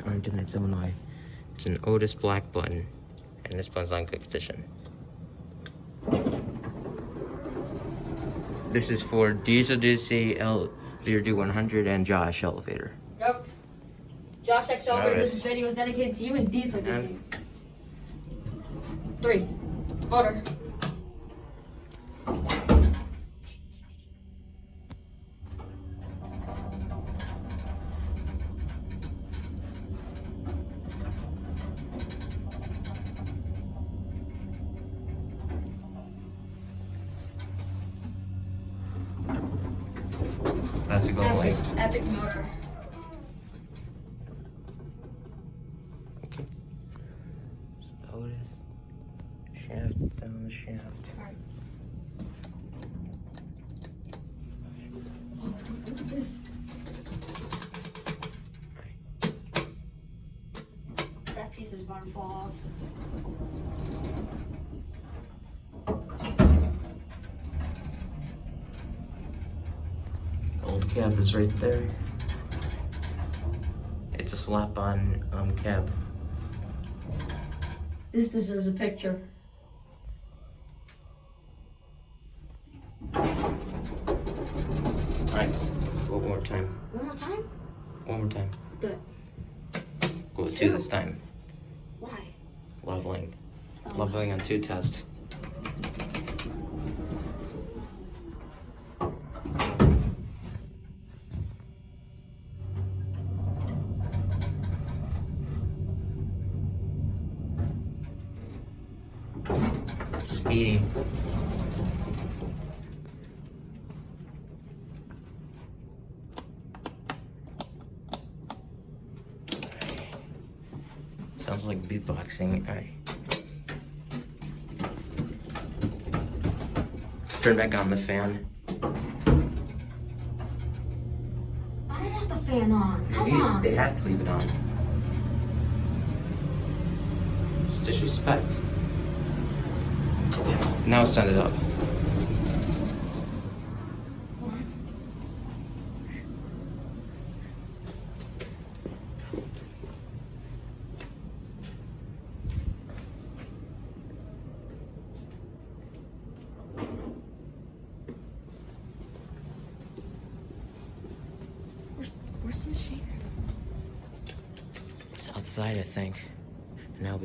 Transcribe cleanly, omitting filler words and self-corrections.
Arlington Heights, Illinois. It's an Otis black button, and this button's on good condition. This is for Diesel DC L0D100 and Josh elevator. Yep. Josh X elevator, Notice. this video is dedicated to you and Diesel DC. 3. Motor. That's a go away. Epic motor. Okay. So Otis. Shaft down the shaft. Alright. Oh, look at this. That piece is about to fall off. Old cab is right there. It's a slap-on cab. This deserves a picture. Alright, go one more time. One more time? One more time. Good. Go 2 2. this time. Why? Leveling. Oh. Leveling on 2 test. Speedy. Sounds like beatboxing. Alright. Turn back on the fan. I don't want the fan on. Come on. They have to leave it on. It's disrespect. Now send it up. Where's the machine? It's outside, I think. And I'll be